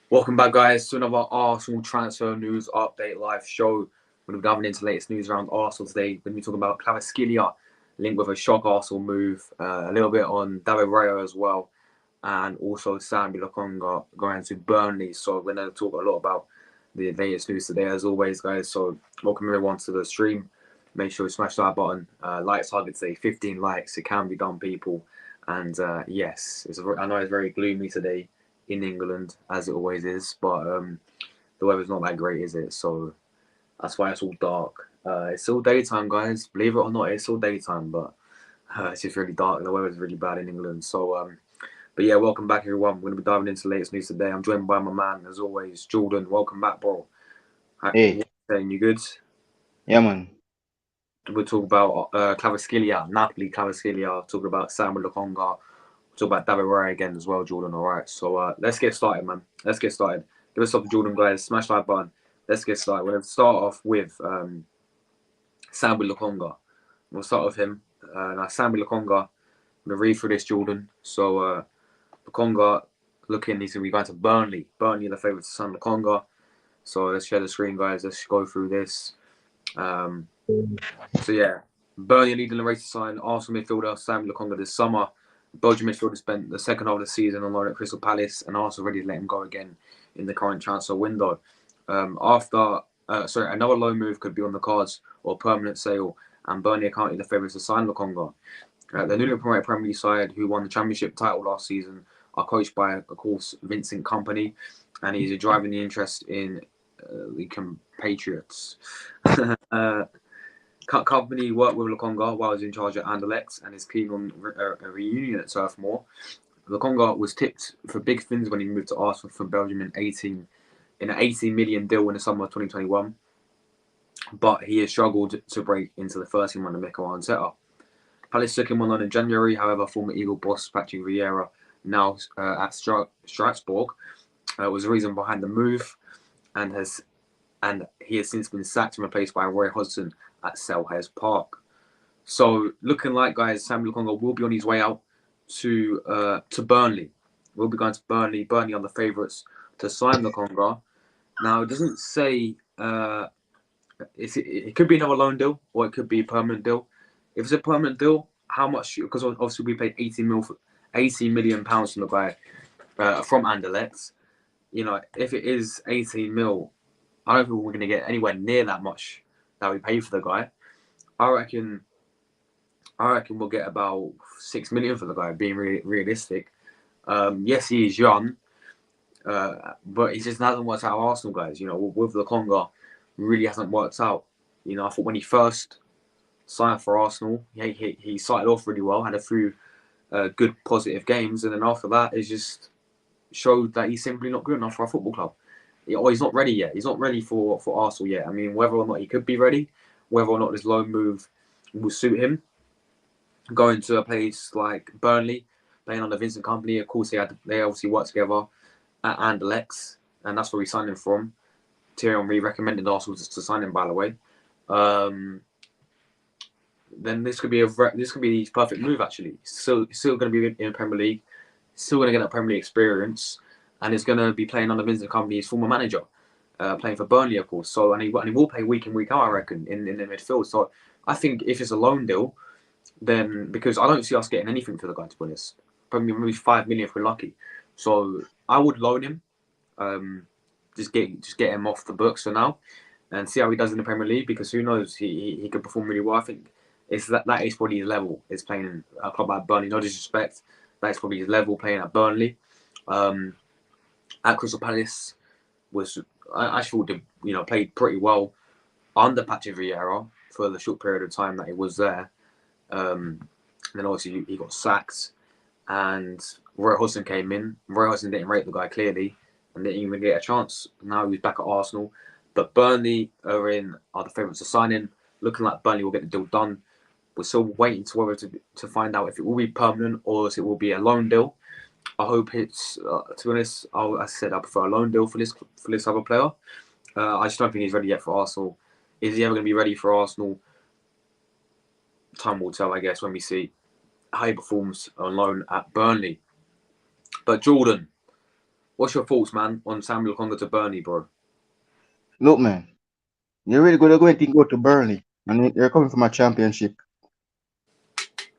Welcome back, guys, to another Arsenal transfer news update live show. We're going to be diving into the latest news around Arsenal today. We're going to be talking about Kvaratskhelia linked with a shock Arsenal move, a little bit on Raya as well, and also Lokonga going to Burnley. So we're going to talk a lot about the latest news today, as always, guys. So welcome everyone to the stream. Make sure you smash that button. Like target today, 15 likes. It can be done, people. And yes, I know it's very gloomy today in England, as it always is, but the weather's not that great, is it? So that's why it's all dark. It's still daytime, guys. Believe it or not, it's still daytime, but it's just really dark. The weather's really bad in England. So, but yeah, welcome back, everyone. We're going to be diving into the latest news today. I'm joined by my man, as always, Jordan. Welcome back, bro. Hey. You good? Yeah, man. We'll talk about Kvaratskhelia, Napoli Kvaratskhelia, talk about Samuel Lokonga, talk about David Raya again as well, Jordan. All right, so let's get started, man. Let's get started. Give us up, Jordan, guys. Smash that button. Let's get started. We're going to start off with Samuel Lokonga. We'll start with him. Now, Samuel Lokonga, I'm going to read through this, Jordan. So, Lokonga, he's going to be going to Burnley. Burnley are the favourites to sign Lokonga. So, let's share the screen, guys. Let's go through this. So, yeah, Burnley leading the race to sign Arsenal midfielder Samuel Lokonga this summer. Belgian midfielder spent the second half of the season on loan at Crystal Palace, and Arsenal ready to let him go again in the current transfer window. Another loan move could be on the cards or permanent sale, and Burnley are currently the favourites to sign Lokonga. The newly promoted Premier League side, who won the Championship title last season, are coached by, of course, Vincent Kompany, and he's driving the interest in the compatriots. Company worked with Lokonga while he was in charge at Anderlecht and is keen on a reunion at Turf Moor. Lokonga was tipped for big things when he moved to Arsenal from Belgium in an 18 million deal in the summer of 2021, but he has struggled to break into the first team under Mikel Arteta. Palace took him on loan in January. However, former Eagle boss Patrick Vieira, now at Strasbourg, was the reason behind the move, and he has since been sacked and replaced by Roy Hodgson at Selhurst Park. So looking like, guys, Samuel Lokonga will be on his way out to Burnley. We'll be going to Burnley. Burnley are the favourites to sign Lokonga. Now, it doesn't say it could be another loan deal or it could be a permanent deal. If it's a permanent deal, how much? Because obviously we paid 18 million pounds from the guy from Anderlecht. You know, if it is 18 mil, I don't think we're going to get anywhere near that much that we pay for the guy. I reckon we'll get about 6 million for the guy, being realistic. Yes, he is young, but he just hasn't worked out at Arsenal, guys. You know, with Lokonga, really hasn't worked out. You know, I thought when he first signed for Arsenal, he started off really well, had a few good positive games, and then after that, it just showed that he's simply not good enough for our football club. He's not ready yet. He's not ready for Arsenal yet. I mean, whether or not he could be ready, whether or not this loan move will suit him, going to a place like Burnley, playing on the Vincent Kompany, of course, they obviously worked together at Anderlecht, and that's where we signed him from. Thierry Henry recommended Arsenal to sign him, by the way. then this could be his perfect move. Actually, still going to be in the Premier League, still going to get that Premier League experience, and he's going to be playing under Vincent Kompany's former manager, playing for Burnley, of course. So and he will play week in week out, I reckon, in the midfield. So I think if it's a loan deal, then because I don't see us getting anything for the guy, to be honest, probably maybe 5 million if we're lucky. So I would loan him, just get him off the books for now, and see how he does in the Premier League. Because who knows, he could perform really well. I think it's that is probably his level. Is playing in a club like Burnley. No disrespect, that's probably his level playing at Burnley. At Crystal Palace was I thought played pretty well under Patrick Vieira for the short period of time that he was there. And then obviously he got sacked, and Roy Hodgson came in. Roy Hodgson didn't rate the guy clearly, and didn't even get a chance. Now he's back at Arsenal, but Burnley are the favourites to sign in. Looking like Burnley will get the deal done. We're still waiting to find out if it will be permanent or if it will be a loan deal. I hope it's to be honest. I said I prefer a loan deal for this other player. I just don't think he's ready yet for Arsenal. Is he ever going to be ready for Arsenal? Time will tell, I guess, when we see how he performs on loan at Burnley. But Jordan, what's your thoughts, man, on Samuel Lokonga to Burnley, bro? Look, man, you're really going to go to Burnley, and you're coming from a championship.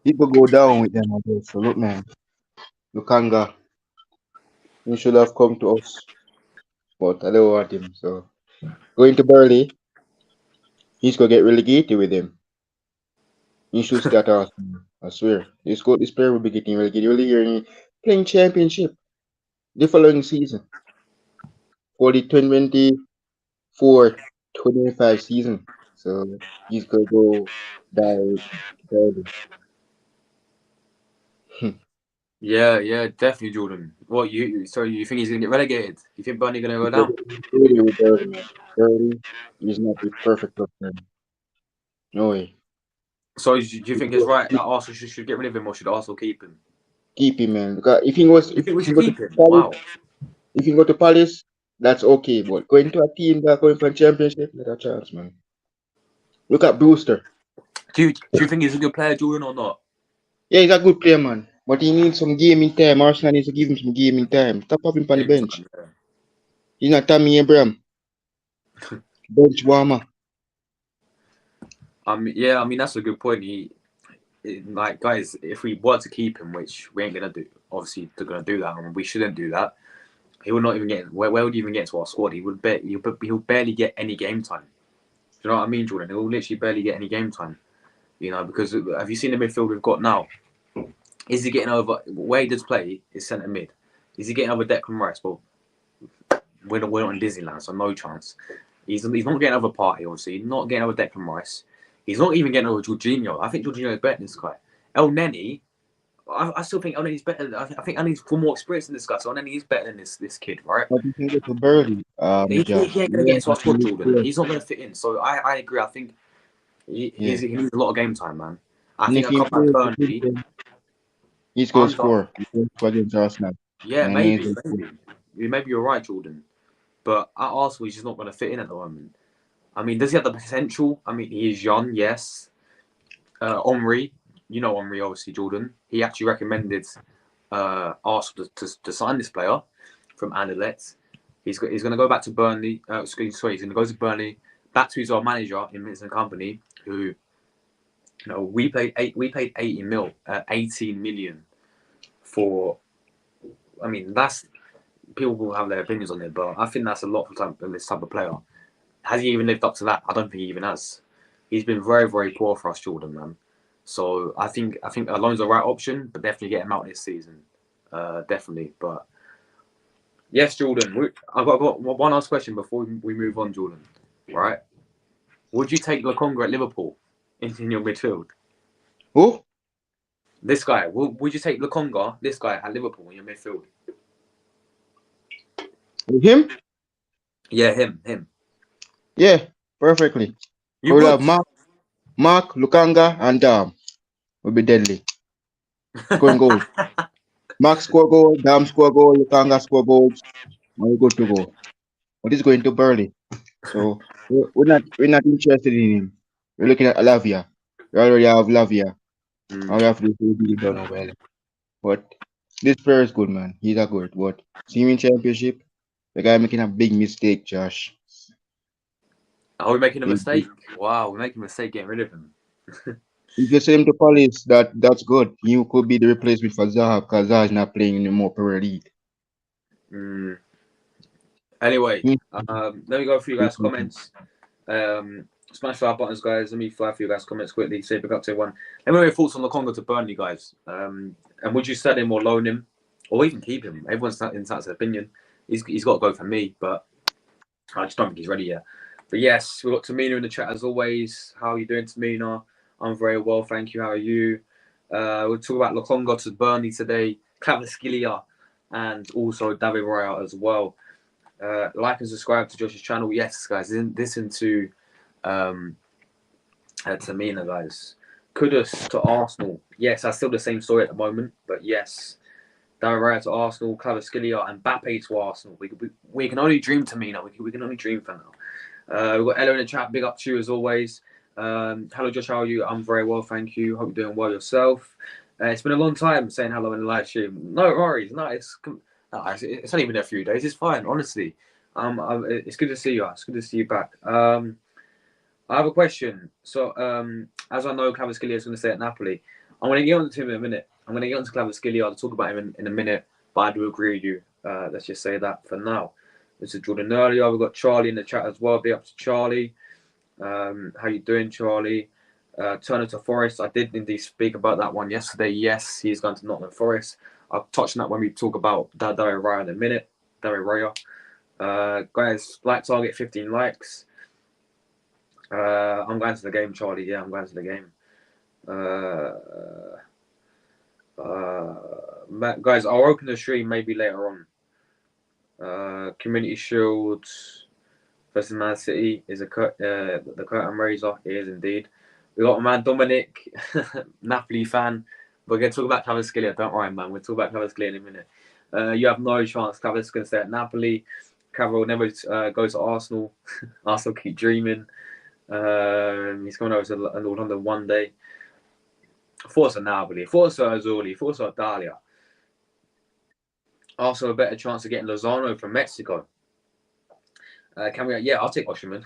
People go down with them, I guess. So look, man, Lukanga, he should have come to us, but I don't want him. So going to Burnley, he's gonna get relegated with him. He should start Arsenal. I swear. This player will be getting relegated. You'll hear him playing championship the following season for the 2024-2025 season. So he's gonna go die early. Yeah, definitely, Jordan. What you think he's gonna get relegated? You think Burnley gonna go He's gonna down? get early with early, man. Early is not the perfect option. No way. So do you think it's right that Arsenal should get rid of him, or should Arsenal keep him? Keep him, man. Because if he was, You think we if he should go to keep him? Palace, Wow. if he go to Palace, that's okay. But going to a team that going for a championship, not a chance, man. Look at Brewster. Do you think he's a good player, Jordan, or not? Yeah, he's a good player, man. But he needs some gaming time. Arsenal needs to give him some gaming time. Stop having him on the Game bench. time, yeah. He's not Tammy Abraham. Bench warmer. I mean that's a good point. Like guys, if we were to keep him, which we ain't gonna do, obviously they're gonna do that, and we shouldn't do that. He would not even get. Where would he even get to our squad? He'll barely get any game time. Do you know what I mean, Jordan? He'll literally barely get any game time. Because have you seen the midfield we've got now? Is he getting over where he does play? Is centre mid. Is he getting over Declan Rice? Well, we're not in Disneyland, so no chance. He's not getting over Party, obviously. He's not getting over Declan Rice. He's not even getting over Jorginho. I think Jorginho is better than this guy. El Neni, I still think El Neni's better. I think El Neni's for more experience than this guy. So El Neni is better than this kid, right? But he can go to Burnley, He Josh. ain't You gonna get want into our him to squad, look Jordan. good. He's not gonna fit in. So I agree. I think Yeah. he needs a lot of game time, man. I And think if a he couple like improves, Burnley he's going to under. score. He's going to score against Arsenal. Yeah, And he's maybe, going to score. maybe you're right, Jordan. But at Arsenal, he's just not going to fit in at the moment. I mean, does he have the potential? I mean, he is young, yes. Henry, Henry, obviously, Jordan. He actually recommended Arsenal to sign this player from Anderlecht. He's going to go back to Burnley. He's going to go to Burnley, back to his old manager in Vincent Kompany, who, we paid 18 million for. I mean, that's people will have their opinions on it, but I think that's a lot for this type of player. Has he even lived up to that? I don't think he even has. He's been very, very poor for us, Jordan, man. So I think a loan's the right option, but definitely get him out this season. Definitely. But yes, Jordan. I've got one last question before we move on, Jordan. Right? Would you take Lokonga at Liverpool in your midfield? Who? This guy. Would you take Lokonga, this guy, at Liverpool in your midfield? Him? Yeah, him. Yeah, perfectly. You We'll have would. Mark, Lukanga, and Dam. Will be deadly. Scoring goals. Mark score goal, Dam score goal, Lukanga score goals. And we're good to go. But he's going to Burnley. So we're not interested in him. We're looking at Alavia. You already have Lavia. All you Mm. have to do is really done well. But this player is good, man. He's a good. But see him in championship, the guy making a big mistake, Josh. Are we making a If mistake? Wow, we're making a mistake getting rid of him. you send him to Palace, that's good. You could be the replacement for Zaha because Zaha is not playing in the more Premier League. Mm. Anyway, Hmm. let me go through you guys' comments. Smash our buttons, guys. Let me fly through you guys' comments quickly. Say big up to everyone. Let me know your thoughts on Lokonga to Burnley, guys. And would you sell him or loan him, or even keep him? Everyone's entitled to opinion. He's got to go for me, but I just don't think he's ready yet. But yes, we've got Tamina in the chat as always. How are you doing, Tamina? I'm very well, thank you. How are you? We'll talk about Lokonga to Burnley today, Kvaratskhelia, and also David Raya as well. Like and subscribe to Josh's channel. Yes, guys, listen to Tamina, guys. Kudos to Arsenal. Yes, that's still the same story at the moment, but yes. David Raya to Arsenal, Kvaratskhelia, and Mbappe to Arsenal. We can only dream, Tamina. We can only dream for now. We've got Ella in the chat. Big up to you as always. Hello, Josh. How are you? I'm very well, thank you. Hope you're doing well yourself. It's been a long time saying hello in the live stream. No worries. No, it's only been a few days. It's fine, honestly. It's good to see you. It's good to see you back. I have a question. So, as I know, Kvaratskhelia is going to stay at Napoli. I'm going to get on to him in a minute. I'm going to get on to Kvaratskhelia. I'll talk about him in a minute. But I do agree with you. Let's just say that for now. This is Jordan earlier. We've got Charlie in the chat as well. Be up to Charlie. How you doing, Charlie? Turner to Forest. I did indeed speak about that one yesterday. Yes, he's going to Nottingham Forest. I'll touch on that when we talk about Dario Raya in a minute. Dario Raya. Guys, like target 15 likes. I'm going to the game, Charlie. Yeah, I'm going to the game. Guys, I'll open the stream maybe later on. Community Shield versus Man City is the curtain raiser. It is indeed. We got my man Dominic, Napoli fan. We're going to talk about Kvaratskhelia. Don't worry, man. We'll talk about Kvaratskhelia in a minute. You have no chance. Kvaratskhelia going to stay at Napoli. Kvaratskhelia will never go to Arsenal. Arsenal keep dreaming. He's coming over to London one day. Forza Napoli, Forza Azzurri, Forza Italia. Also a better chance of getting Lozano from Mexico. Can we? Yeah, I'll take Osherman.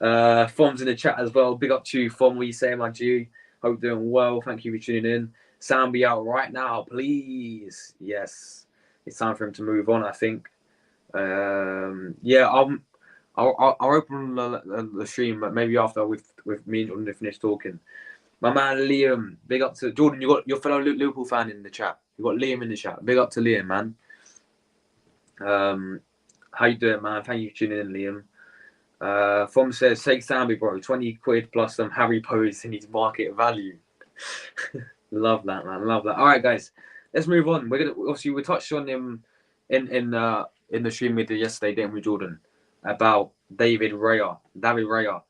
Fom's in the chat as well. Big up to you, Fom. What are you saying, my G? Hope you're doing well. Thank you for tuning in. Sound be out right now, please. Yes, it's time for him to move on. I think. Yeah, I'll open the stream, but maybe after with me and Jordan finish talking. My man Liam, big up to Jordan. You got your fellow Liverpool fan in the chat. You got Liam in the chat. Big up to Liam, man. How you doing, man? Thank you for tuning in, Liam. From says, take Sambi, bro. 20 quid plus some Harry Poes in his market value. Love that, man. Love that. All right, guys, let's move on. We touched on him in the stream we did yesterday, didn't we, Jordan? About David Raya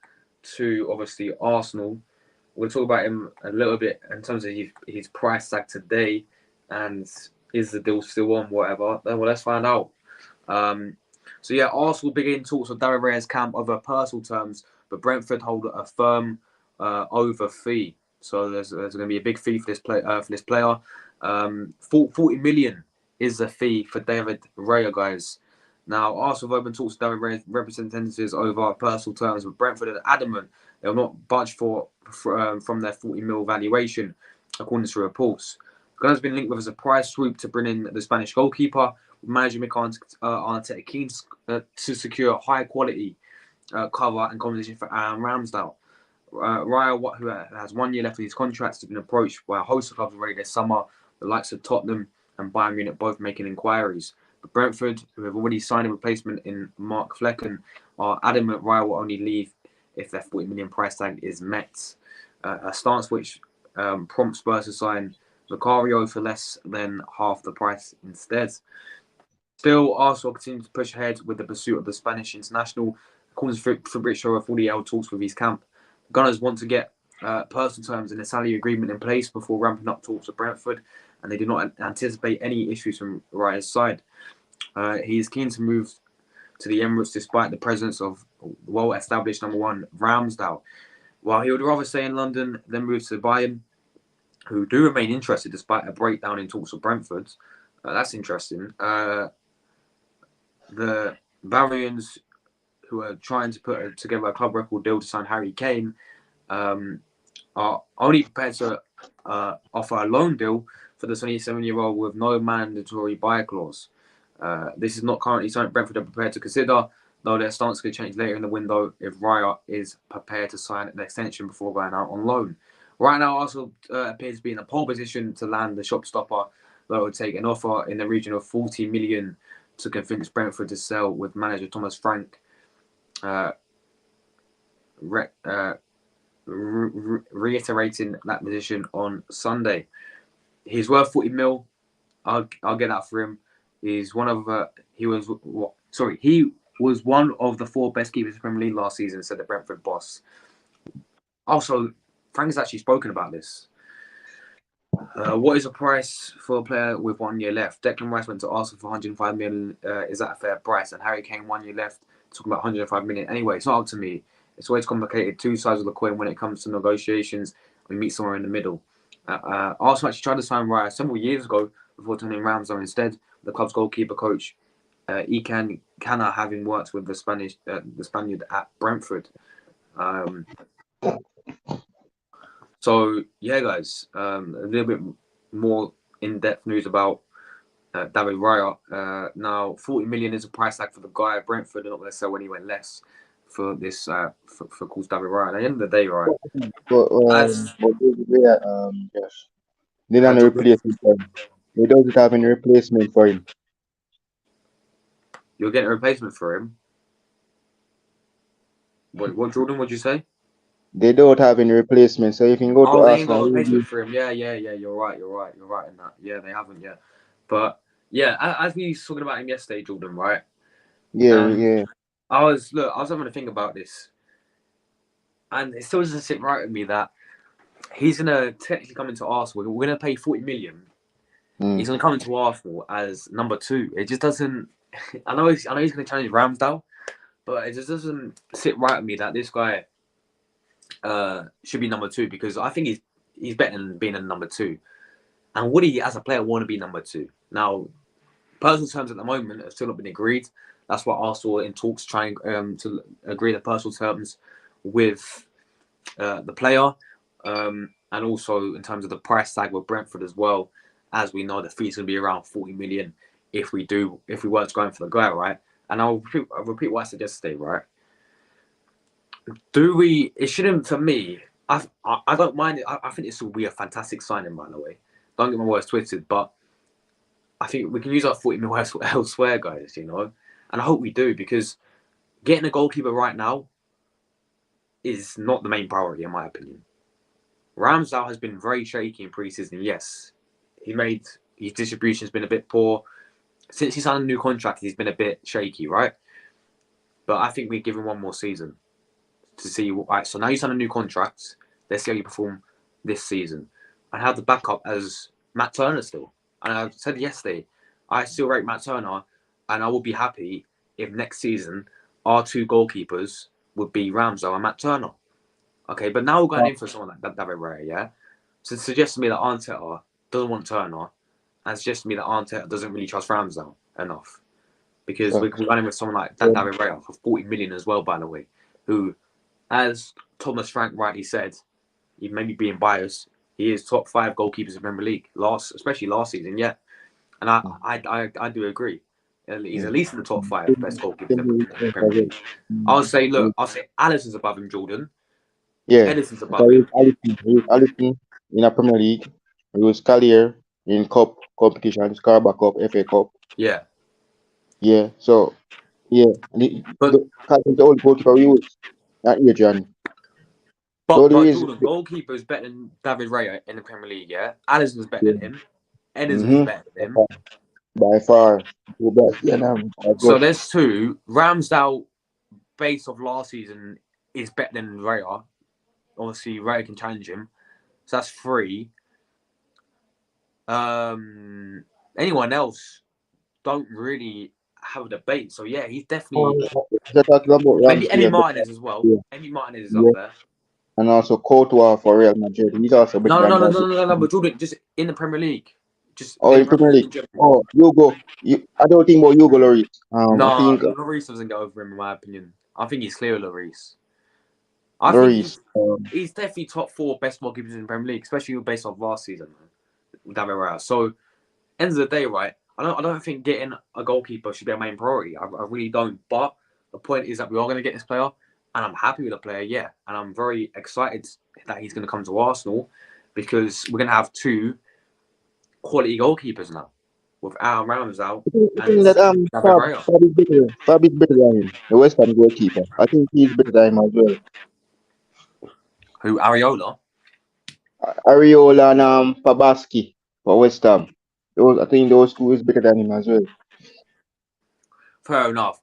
to obviously Arsenal. We'll talk about him a little bit in terms of his price tag today, and is the deal still on? Whatever. Well, let's find out. So yeah, Arsenal begin talks with David Raya's camp over personal terms, but Brentford hold a firm over fee. So there's going to be a big fee for this player. 40 million is the fee for David Raya, guys. Now, Arsenal have opened talks with David Raya's representatives over personal terms, but Brentford are adamant they'll not budge from their 40 mil valuation, according to reports. The Gunners have been linked with a surprise swoop to bring in the Spanish goalkeeper, with manager Mikel Arteta keen to secure high quality cover and competition for Aaron Ramsdale. Raya, who has 1 year left of his contract, has been approached by a host of clubs already this summer, the likes of Tottenham and Bayern Munich both making inquiries. But Brentford, who have already signed a replacement in Mark Flecken, are adamant Raya will only leave if their 40 million price tag is met. A stance which prompts Spurs to sign Vicario for less than half the price instead. Still, Arsenal continue to push ahead with the pursuit of the Spanish international. According to Fabrizio, have already held talks with his camp. The Gunners want to get personal terms in a salary agreement in place before ramping up talks with Brentford, and they do not anticipate any issues from Raya's side. He is keen to move to the Emirates despite the presence of well-established number one Ramsdale. While he would rather stay in London than move to Bayern, who do remain interested despite a breakdown in talks with Brentford. That's interesting. The Bavarians, who are trying to put together a club record deal to sign Harry Kane, are only prepared to offer a loan deal for the 27-year-old with no mandatory buy clause. This is not currently something Brentford are prepared to consider, though their stance could change later in the window if Raya is prepared to sign an extension before going out on loan. Right now, Arsenal appears to be in a pole position to land the shopstopper that would take an offer in the region of 40 million to convince Brentford to sell, with manager Thomas Frank reiterating that position on Sunday. He's worth 40 mil. I'll get that for him. He's one of he was one of the 4 best keepers in the Premier League last season, said the Brentford boss. Also, Frank has actually spoken about this. What is the price for a player with 1 year left? Declan Rice went to Arsenal for 105 million. Is that a fair price? And Harry Kane 1 year left, talking about 105 million. Anyway, it's not up to me. It's always complicated. 2 sides of the coin when it comes to negotiations. We meet somewhere in the middle. Arsenal actually tried to sign Raya several years ago before turning Ramsdale instead. The club's goalkeeper coach, Ikan Kana, having worked with the Spaniard at Brentford. So yeah, guys, a little bit more in-depth news about David Raya. Now, 40 million is a price tag for the guy at Brentford. They're not going to sell anywhere less for this for course David Raya. At the end of the day, right? But yes, they don't Jordan, replace him for him. They don't have any replacement for him. you're getting a replacement for him. What Jordan? What'd you say? They don't have any replacement, so you can go to Oh, they ain't got a Arsenal. replacement for him. Yeah. You're right in that. Yeah, they haven't yet. But yeah, as we was talking about him yesterday, Jordan, right? Yeah, And yeah. I was having to think about this, and it still doesn't sit right with me that he's gonna technically come into Arsenal. We're gonna pay 40 million. Mm. He's gonna come into Arsenal as number 2. It just doesn't. I know he's gonna challenge Ramsdale, but it just doesn't sit right with me that this guy should be number 2, because I think he's better than being a number 2. And would he, as a player, want to be number 2? Now, personal terms at the moment have still not been agreed. That's why Arsenal in talks trying to agree the personal terms with the player, and also in terms of the price tag with Brentford as well. As we know, the fee's going to be around 40 million if we weren't going for the guy, right? And I'll repeat what I said yesterday, right? It shouldn't, for me, I don't mind it. I think this will be a fantastic signing, by the way. Don't get my words twisted, but I think we can use our 40 mil elsewhere, guys, you know? And I hope we do, because getting a goalkeeper right now is not the main priority, in my opinion. Ramsdale has been very shaky in preseason. Yes, his distribution has been a bit poor. Since he signed a new contract, he's been a bit shaky, right? But I think we give him one more season to see. Right, so now you signed a new contract. Let's see how you perform this season, and have the backup as Matt Turner still. And I said yesterday, I still rate Matt Turner, and I would be happy if next season our 2 goalkeepers would be Ramsdale and Matt Turner. Okay, but now we're going in for someone like David Raya, yeah? So it suggests to me that Arteta doesn't want Turner, and suggests to me that Arteta doesn't really trust Ramsdale enough. Because we're Facts. running with someone like Yeah. David Raya for 40 million as well, by the way, who, as Thomas Frank rightly said, he may be being biased, he is top 5 goalkeepers in the Premier League, especially last season, yeah. And I do agree. He's at least in the top 5 best goalkeepers in the Premier League. I'll say Alisson's above him, Jordan. Yeah, Edison's above because him. He was Allison in a Premier League. He was Collier in cup competitions, Carabao Cup, FA Cup. Yeah. Yeah, so yeah, and But the only goalkeeper we use at Adrian. The but only but reason, Jordan, goalkeeper is better than David Raya in the Premier League, yeah? Alisson's better yeah, than him. Edison's mm-hmm, better than him. by far, the best. Yeah, So good. there's 2. Ramsdale, based off last season, is better than Raya. Obviously, Raya can challenge him. So that's 3. Anyone else don't really have a debate. So yeah, he's definitely You're talking about maybe Emi Ramsey, Martinez as well. yeah, Emi Martinez is up yeah, there. and also Courtois for Real Madrid. He's also better No, no, than no, that. no, no, no, no. But Jordan, just in the Premier League, just Oh, in the in Premier Premier League League. in general. Oh, Hugo. I don't think about Hugo Lloris. I Nah, think Lloris doesn't get over him in my opinion. I think he's clear Lloris. I think Lloris. he's definitely top 4 best goalkeepers in the Premier League, especially based off last season. David Raya. So, end of the day, right? I don't think getting a goalkeeper should be a main priority. I really don't. But the point is that we are going to get this player, and I'm happy with the player, yeah. And I'm very excited that he's going to come to Arsenal because we're going to have 2 quality goalkeepers now with Aaron Ramsdale I and think that David Raya. Fab is better than him, the West Ham goalkeeper. I think he's better than him as well. Who, Areola? Ariola and Fabaski for West Ham. I think those 2 is better than him as well. Fair enough.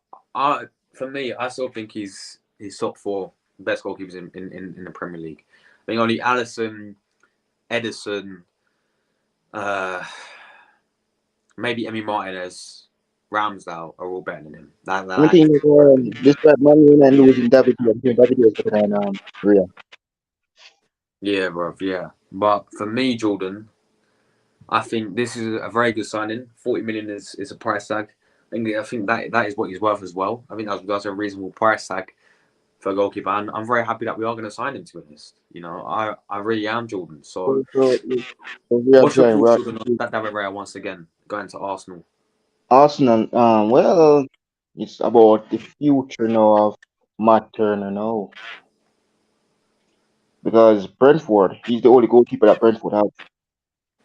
For me, I still think he's top 4 best goalkeepers in the Premier League. I think only Alisson, Edison, maybe Emi Martinez, Ramsdale are all better than him. I think despite Man United losing David, I think David is better than Raya. Yeah, bro. Yeah, but for me, Jordan, I think this is a very good signing. 40 million is a price tag. I think that is what he's worth as well. I think that's a reasonable price tag for a goalkeeper. And I'm very happy that we are going to sign him, to be honest. You know, I really am, Jordan. So, We are what's your trying. thoughts, Jordan, on that David Raya once again going to Arsenal? Arsenal, well, it's about the future now of Matt Turner now. Because Brentford, he's the only goalkeeper that Brentford have.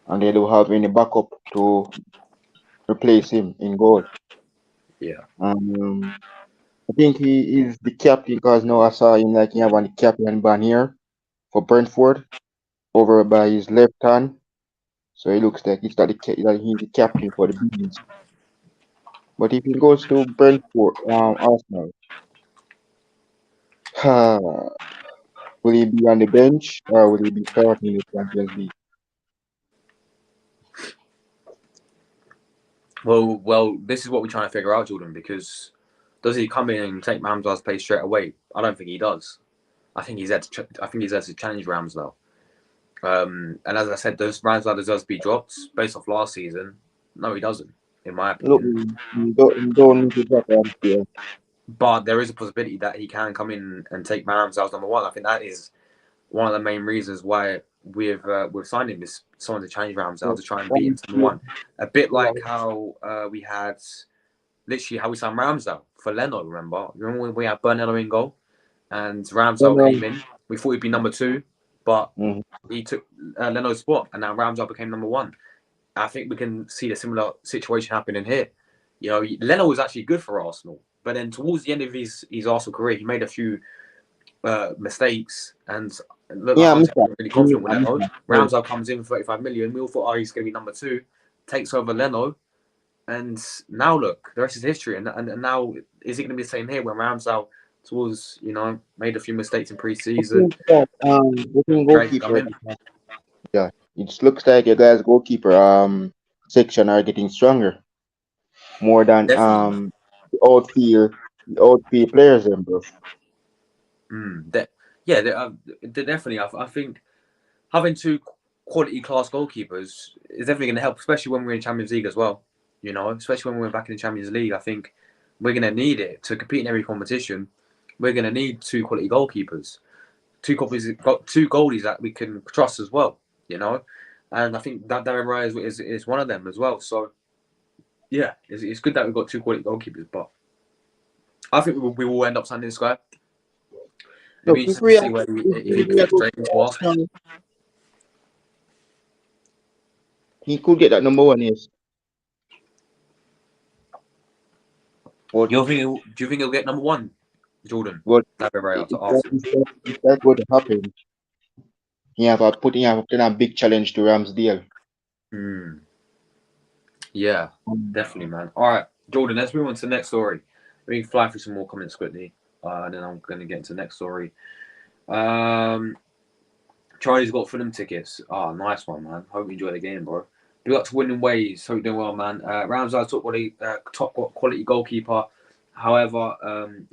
And they don't have any backup to replace him in goal. Yeah. I think he is the captain because now I saw him like he have on the captain banner for Brentford over by his left hand. So it looks like that he's the captain for the business. But if he goes to Brentford, Arsenal, will he be on the bench or will he be starting in the Champions League? Well, this is what we're trying to figure out, Jordan. Because does he come in and take Ramsdale's place straight away? I don't think he does. I think he's there to challenge Ramsdale. And as I said, does Ramsdale deserves to be dropped based off last season? No, he doesn't, in my Look, opinion. you don't need to drop here. But there is a possibility that he can come in and take Ramsdale's number 1. I think that is one of the main reasons why we've signed him, is someone to challenge Ramsdale to try and beat him to number 1. A bit like how we had literally how we signed Ramsdale for Leno. Remember when we had Burnley in goal and Ramsdale came in? We thought he'd be number 2, but he took Leno's spot, and now Ramsdale became number 1. I think we can see a similar situation happening here. You know, Leno was actually good for Arsenal, but then towards the end of his Arsenal career, he made a few mistakes and looked like Arteta wasn't really confident with Leno. Ramsdale comes in for 35 million. We all thought, oh, he's going to be number 2, takes over Leno, and now look, the rest is history. And now, is it going to be the same here when Ramsdale towards, made a few mistakes in pre-season? Goalkeeper. Yeah, it looks like your guys' goalkeeper section are getting stronger more than Definitely. the outfield players, them, bro. Definitely. I think having 2 quality class goalkeepers is definitely going to help, especially when we're in Champions League as well. You know, especially when we're back in the Champions League, I think we're going to need it to compete in every competition. We're going to need 2 quality goalkeepers, 2 goalies that we can trust as well. You know, and I think that Darren Raya is one of them as well. So yeah, it's good that we've got 2 quality goalkeepers, but I think we will end up signing this guy. It'll be interesting to see if he fits straight into Arsenal. He could get that number 1, yes. Do you think he'll get number 1, Jordan? But David Raya to if Arsenal. that's going to happen, he have a big challenge to Ramsdale. Yeah, definitely, man. All right, Jordan, let's move on to the next story. We can fly through some more comments quickly, and then I'm going to get into the next story. Charlie's got Fulham tickets. Oh, nice one, man. Hope you enjoy the game, bro. Good luck to winning ways. Hope you're doing well, man. Ramsdale's top quality goalkeeper. However,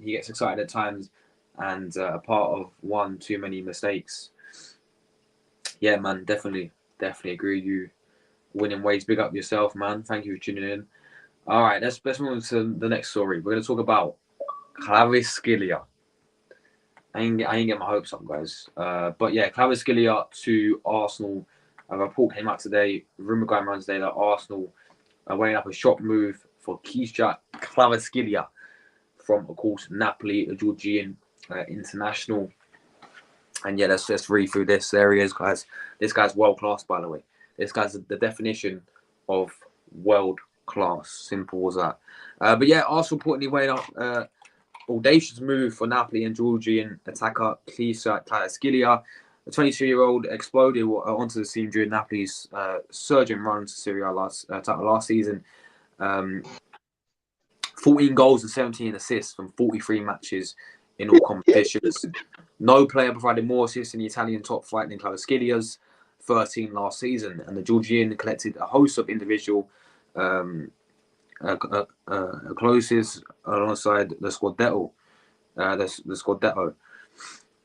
he gets excited at times and a part of one too many mistakes. Yeah, man, definitely agree with you. Winning ways, big up yourself, man. Thank you for tuning in. All right, let's move on to the next story. We're gonna talk about Kvaratskhelia. I ain't get my hopes up, guys. But yeah, Kvaratskhelia to Arsenal. A report came out today, rumor going around today that Arsenal are weighing up a shock move for Kisha Kvaratskhelia from, of course, Napoli, a Georgian international. And yeah, let's just read through this. There he is, guys. This guy's world class, by the way. This guy's the definition of world class. Simple as that. But yeah, Arsenal reportedly weighing up audacious move for Napoli and Georgian attacker Kisha Kvaratskhelia. The 22-year-old exploded onto the scene during Napoli's surging run to Serie A last season. 14 goals and 17 assists from 43 matches in all competitions. No player provided more assists in the Italian top flight than Kvaratskhelia, 13 last season, and the Georgian collected a host of individual closes alongside the Scudetto. The Scudetto.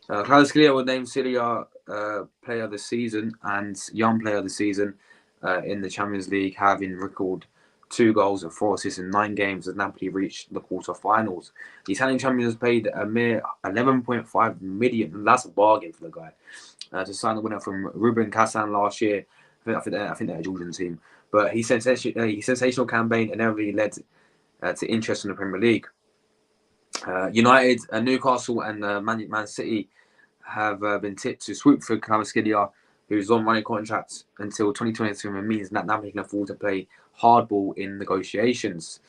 Kvaratskhelia was named Serie A Player of the Season and Young Player of the Season in the Champions League, having recorded 2 goals and 4 assists in 9 games as Napoli reached the quarter-finals. The Italian champions paid a mere 11.5 million. That's a bargain for the guy. To sign the winner from Ruben Kazan last year. I think they're a Georgian team. But his sensational campaign inevitably led to interest in the Premier League. United, Newcastle, and Man City have been tipped to swoop for Kvaratskhelia, who's on running contract until 2022, and means that Napoli can afford to play hardball in negotiations.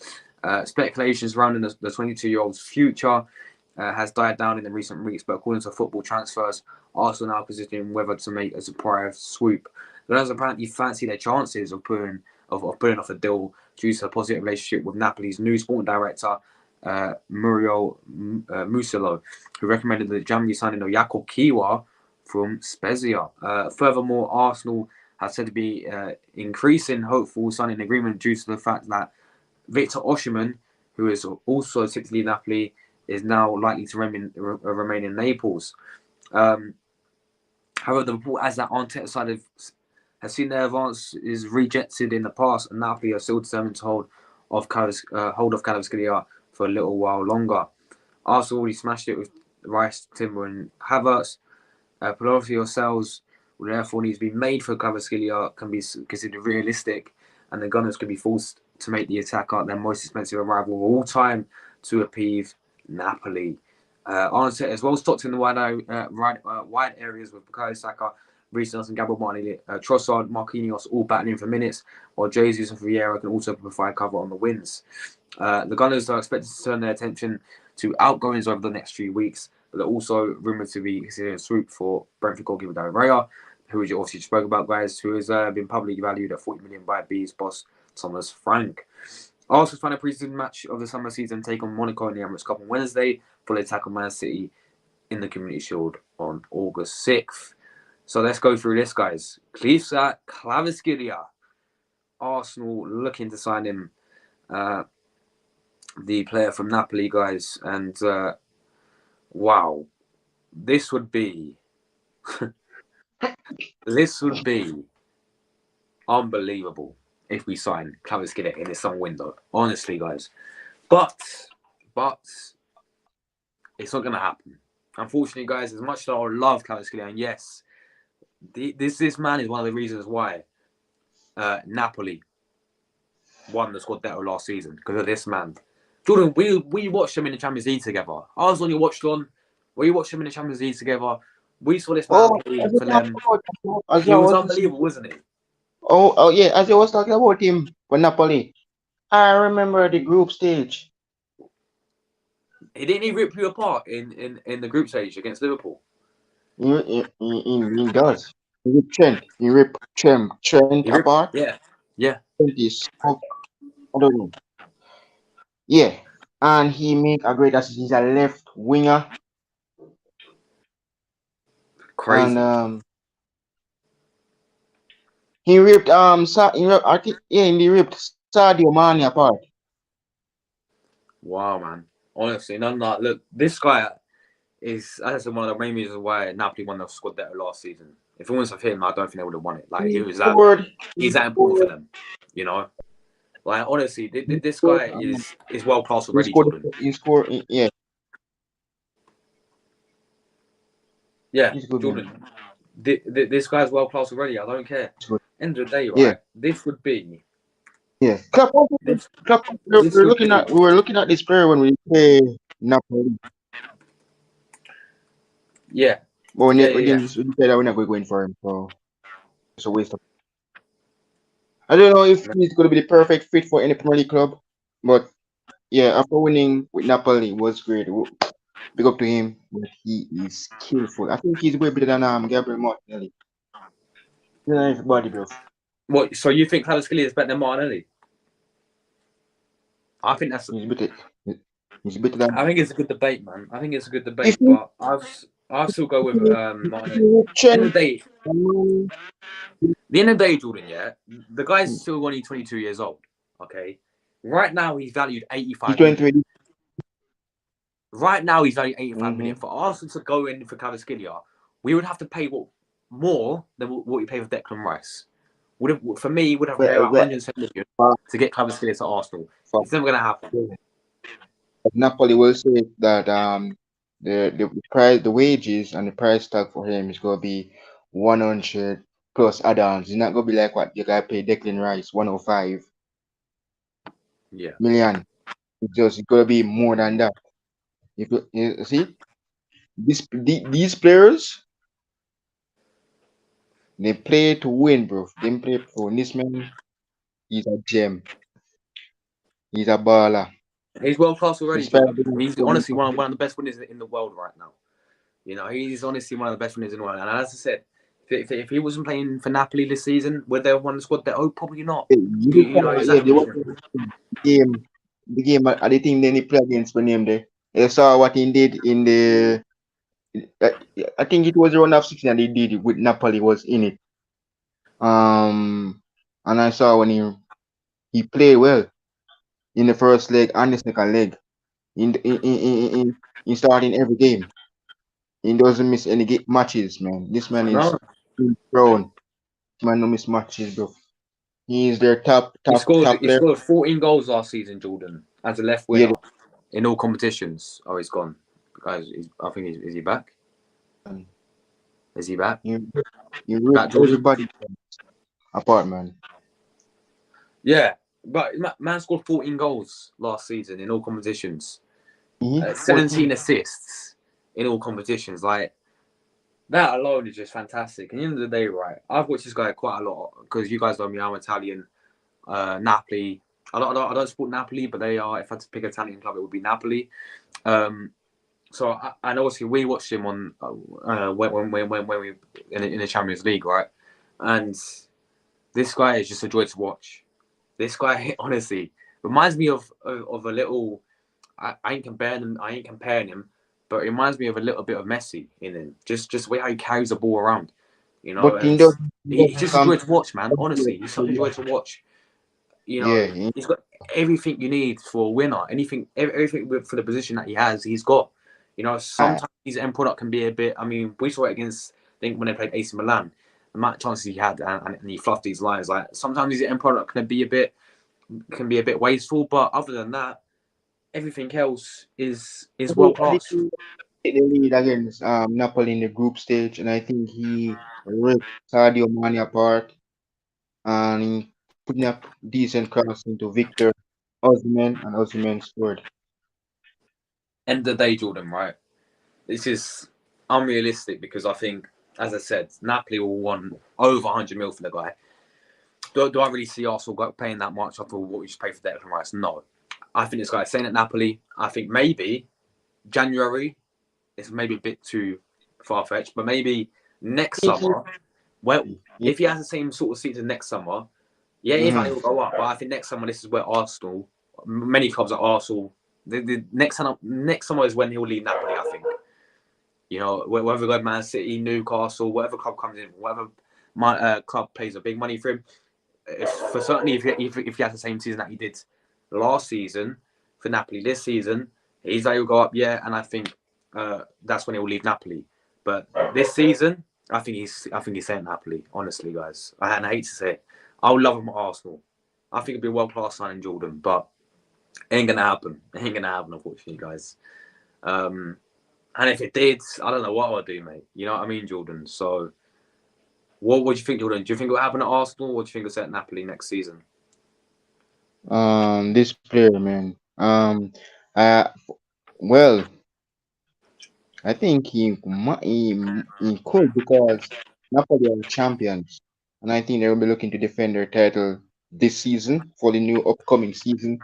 Speculation surrounding the 22-year-old's future has died down in the recent weeks, but according to Football Transfers, Arsenal now considering whether to make a surprise swoop. The Gunners apparently fancy their chances of pulling off a deal due to a positive relationship with Napoli's new sporting director, Muriel Musillo, who recommended the January signing of Jakob Kiwa from Spezia. Furthermore, Arsenal has said to be increasing hopeful signing agreement due to the fact that Victor Osimhen, who is also typically Napoli, is now likely to remain in Naples. However, the report has that Arteta side has seen their advance is rejected in the past, and Napoli are still determined to hold of Kvaratskhelia for a little while longer. Arsenal already smashed it with Rice, Timber, and Havertz. Palacio sales will therefore need to be made for Kvaratskhelia can be considered realistic, and the Gunners could be forced to make the attacker their most expensive arrival of all time to appease Napoli. Arteta as well stocked in the wide areas with Bukayo Saka, Reece Nelson, Gabriel Martinelli, Trossard, Marquinhos all battling for minutes, while Jesus and Vieira can also provide cover on the wings. The Gunners are expected to turn their attention to outgoings over the next few weeks, but they're also rumoured to be considering a swoop for Brentford goalkeeper Raya, who we obviously spoke about, guys, who has been publicly valued at 40 million by B's boss Thomas Frank. Arsenal's final pre-season match of the summer season take on Monaco in the Emirates Cup on Wednesday for the attack on Man City in the Community Shield on August 6th. So let's go through this, guys. Kisha Kvaratskhelia. Arsenal looking to sign him, the player from Napoli, guys. And wow, this would be unbelievable if we sign Kvaratskhelia in this summer window. Honestly, guys. But it's not going to happen. Unfortunately, guys, as much as I love Kvaratskhelia, and yes, this man is one of the reasons why Napoli won the Scudetto last season, because of this man. Jordan, we watched him in the Champions League together. I was on your watch, John. We watched him in the Champions League together. We saw this man play for them. He was unbelievable, wasn't he? Oh, yeah. As you was talking about him for Napoli, I remember the group stage. He didn't rip you apart in the group stage against Liverpool. He does. He ripped Trent apart. Yeah. I don't know. Yeah, and he make a great assist. He's a left winger. Crazy. And he ripped I think he ripped Sadio Mane apart. Wow, man. Honestly, none of that. Look, this guy, is, as I said, one of the main reasons why Napoli won the squad better last season. If it wasn't for him, I don't think they would have won it. Like, He he was that, scored. he's He that important for scored. them, you know. Like, honestly, He this scored. guy is world class He already, scored. Jordan. He scored. Yeah, Yeah, he's good, man. Jordan. This guy's world class already. I don't care. He's good. End of the day, Yeah, right? This would be yeah. Clap on. this. Clap on. This would be. We were looking at this player when we play Napoli, Yeah, but yeah, we yeah, yeah. didn't. We decided that we're not going to go in for him, so it's a waste of. I don't know if he's going to be the perfect fit for any Premier League club, but yeah, after winning with Napoli it was great. Big up to him, but he is skillful. I think he's way better than Gabriel Martinelli. Nice body, bro. What? So you think Kvaratskhelia is better than Martinelli? I think that's. He's better. He's better than. I think it's a good debate, man. I think it's a good If debate, you but I'll still go with Martinelli. End Chen, of the day, the end of the day, Jordan. Yeah, the guy's still only 22 years old. Okay, right now he's valued he's 85 million. 23. Right now he's valued 85 million. Mm-hmm. For Arsenal to go in for Kvaratskhelia, we would have to pay more than what we pay for Declan Rice. For me, would have to pay about 107 million For, to get Kvaratskhelia to Arsenal. for, It's never going to happen. Napoli will say that the price, the wages and the price tag for him is gonna be 100 plus add-ons. It's not gonna be like what you gotta pay Declan Rice 105 Yeah. million. It's gonna be more than that. If you see these players, they play to win, bro. They play for this man. He's a gem. He's a baller. He's world class already, Despite Jordan. being He's so honestly one of the best winners in the world right now. You know, he's honestly one of the best winners in the world. And as I said, if he wasn't playing for Napoli this season, would they have won the squad? Oh, probably not. You know, yeah, they exactly. want the game at the team then he play against the name there. I saw what he did in the uh, I think it was the round of 16 that he did with Napoli was in it. And I saw when he played well in the first leg and the second leg. In starting every game. He doesn't miss any matches, man. This man is No, prone. This man no miss matches, bro. He is their top he player. scored 14 goals last season, Jordan, as a left Yeah, winger in all competitions. Oh, he's gone. Guys, I think is he back? Is he back? you rip Back, Jordan? everybody apart, man. Yeah, but man scored 14 goals last season in all competitions. 14. 17 assists in all competitions. Like, that alone is just fantastic. And at the end of the day, right, I've watched this guy quite a lot because you guys know me, I'm Italian. Napoli. I don't support Napoli, but they are. If I had to pick an Italian club, it would be Napoli. So and obviously we watched him on when we in the Champions League, right? And this guy is just a joy to watch. This guy honestly reminds me of a little. I ain't comparing him, but it reminds me of a little bit of Messi in him. Just the way how he carries the ball around, you know. But And he he's doesn't just a come. joy to watch, man. Honestly, he's such a joy to watch. You Yeah, know, he's got everything you need for a winner. Everything for the position that he has, he's got. You know, I, sometimes his end product can be a bit. I mean, we saw it against. I think when they played AC Milan, the amount of chances he had, and he fluffed these lines. Like sometimes his end product can be a bit wasteful, but other than that, everything else is world I think class. he take the lead against Napoli in the group stage, and I think he ripped Sadio Mane apart and he putting up decent cross into Victor Osimhen, and Osimhen scored. End of the day, Jordan, right? This is unrealistic because I think, as I said, Napoli will want over 100 mil for the guy. Do I really see Arsenal paying that much after what we just paid for Declan Rice? No. I think this guy is staying at Napoli. I think maybe January is maybe a bit too far fetched, but maybe next I think summer, well, he, if he has the same sort of season next summer, yeah, if mm-hmm. I will go up. But I think next summer this is where Arsenal, many clubs at Arsenal, the next summer is when he'll leave Napoli. I think. You know, whether go Man City, Newcastle, whatever club comes in, whatever club pays a big money for him, for certainly if he has the same season that he did last season for Napoli this season, his value will go up. Yeah, and I think that's when he'll leave Napoli. But this season, I think he's staying at Napoli. Honestly, guys, I hate to say it. I would love him at Arsenal. I think it'd be a world class signing, Jordan, but it ain't gonna happen. It ain't gonna happen, unfortunately, guys. Um, and if it did, I don't know what I would do, mate. You know what I mean, Jordan? So, what would you think, Jordan? Do you think it will happen at Arsenal, or do you think it's at Napoli next season? This player, man. Uh, well, I think he could because Napoli are champions, and I think they will be looking to defend their title this season for the new upcoming season.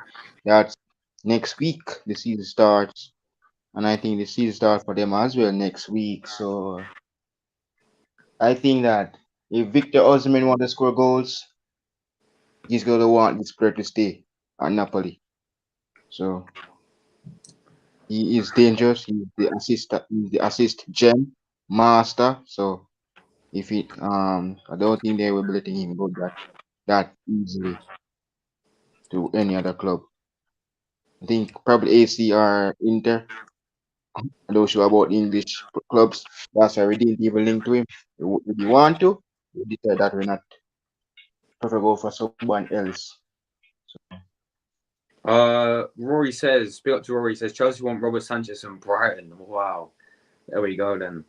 That's next week. The season starts, and I think the season starts for them as well next week. So I think that if Victor Osimhen want to score goals, he's gonna want this player to stay at Napoli. So he is dangerous. He's the assist gem master. So if he I don't think they will be letting him go that easily to any other club. I think probably AC or Inter. I don't sure about English clubs. That's why we didn't even link to him. If you want to, we decide that we're not prefer go for someone else. Rory says, speak up to Rory. He says Chelsea want Robert Sanchez from Brighton. Wow, there we go then.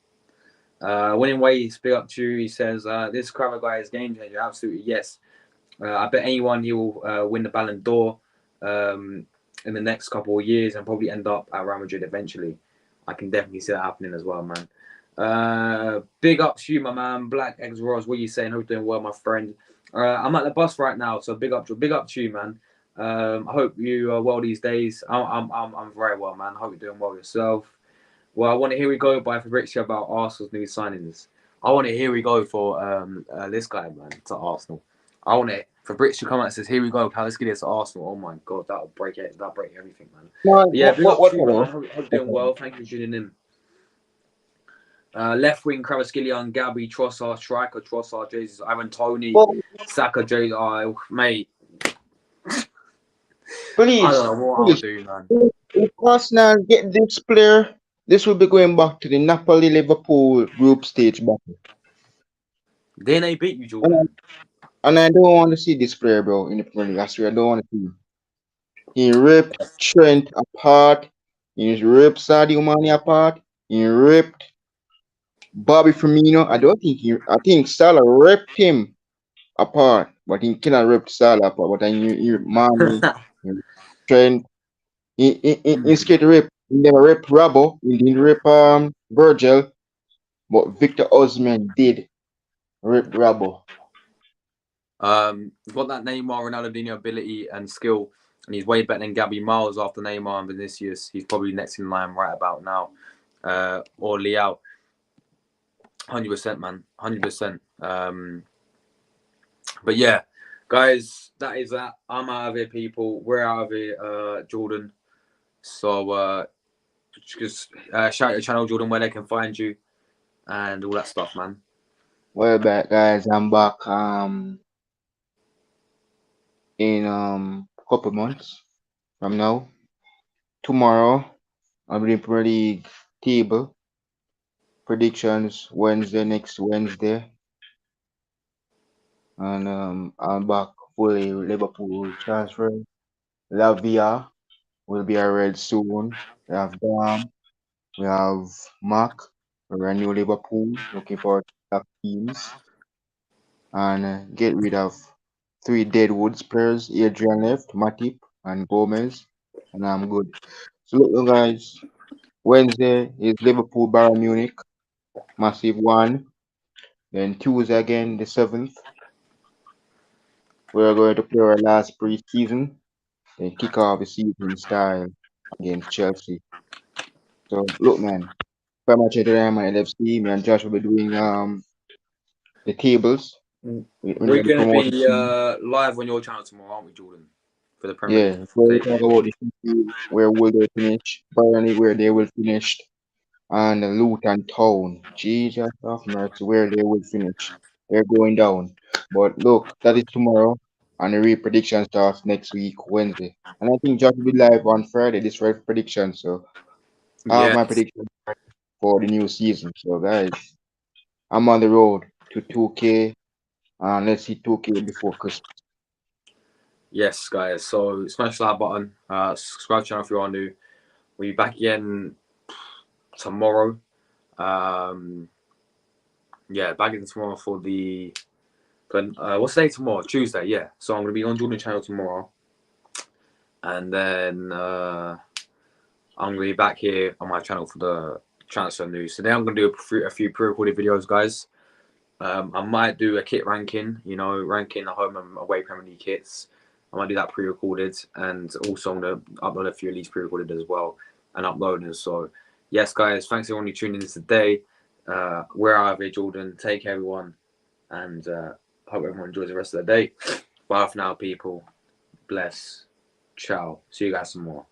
Winning ways, speak up to you. He says this Crowder guy is game changer. Absolutely yes. I bet anyone he will win the Ballon d'Or in the next couple of years and probably end up at Real Madrid eventually. I can definitely see that happening as well, man. Big up to you, my man. Black Eggs Ross, what are you saying? Hope you're doing well, my friend. I'm at the bus right now, so big up to you, man. I hope you are well these days. I'm very well, man. I hope you're doing well yourself. Well, I want to hear we go by Fabrizio about Arsenal's new signings. I want to hear we go for this guy, man, to Arsenal. I want to Fabrizio come out and says, "Here we go, Kvaratskhelia to Arsenal." Oh my god, that'll break it. That'll break everything, man. No, But yeah, big up what to you, man. about? Hope you're doing well. Thank you for tuning in. Left wing Kvaratskhelia and Gabby Trossard, striker Trossard, Jesus, Ivan Tony, Well, Saka, Jesus, oh, mate. I please, don't know what I'll please, do, man. if Arsenal get this player, this will be going back to the Napoli Liverpool group stage battle. Then they beat you, And Jordan. I don't want to see this player, bro, in the Premier League. I swear, I don't want to see him. He ripped Trent apart. He ripped Sadio Mane apart. He ripped Bobby Firmino. I think Salah ripped him apart, but he cannot rip Salah apart. But then you Mane, you Trent. He scared to rip. He never ripped Rabo. He didn't rip Virgil, but Victor Osman did rip Rabo. He's got that Neymar Ronaldinho ability and skill, and he's way better than Gabby Miles after Neymar and Vinicius. He's probably next in line right about now, or Liao. 100%, man, 100%. But yeah, guys, that is that. I'm out of here, people. We're out of here, Jordan. So just shout out your channel, Jordan, where they can find you and all that stuff, man. Well, back guys, I'm back in couple months from now. Tomorrow, I'll be doing Premier League table predictions Wednesday next Wednesday, and I'm back fully Liverpool transfer. Lavia will be a red soon. We have Dam, we have Mac, we're a new Liverpool. Looking forward to black teams and get rid of three Deadwoods players: Adrian left, Matip, and Gomez, and I'm good. So look, guys. Wednesday is Liverpool Bayern Munich, massive one. Then Tuesday again, the 7th, we're going to play our last pre-season. Then kick off the season in style against Chelsea. So look, man, very much today, I'm on LFC. Me and Josh will be doing the tables. We're We're going to gonna promote the be team. live on your channel tomorrow, aren't we, Jordan? For the Premier League Yeah, we'll table. talk about the team, where will they finish, Burnley where they will finish, and Luton Town. Jesus of mercy, where they will finish. They're going down. But look, that is tomorrow, and the real prediction starts next week, Wednesday. And I think Josh will be live on Friday, this right prediction. So I have my Yes, prediction for the new season. So, guys, I'm on the road to 2K, and let's see 2K before Christmas. yes, guys. So smash the like button. Subscribe channel if you are new. We'll be back again tomorrow. Yeah, back again tomorrow for the. What's the day tomorrow? Tuesday. Yeah. So I'm gonna be on Jordan channel tomorrow, and then I'm gonna be back here on my channel for the transfer news. Today I'm gonna do a few pre-recorded videos, guys. I might do a kit ranking, ranking the home and away Premier League kits. I might do that pre-recorded, and also I'm gonna upload a few of these pre-recorded as well and upload them. So, yes, guys, thanks everyone who tuned in today. We're out of here, Jordan. Take care, everyone, and hope everyone enjoys the rest of the day. Bye for now, people. Bless. Ciao. See you guys some more.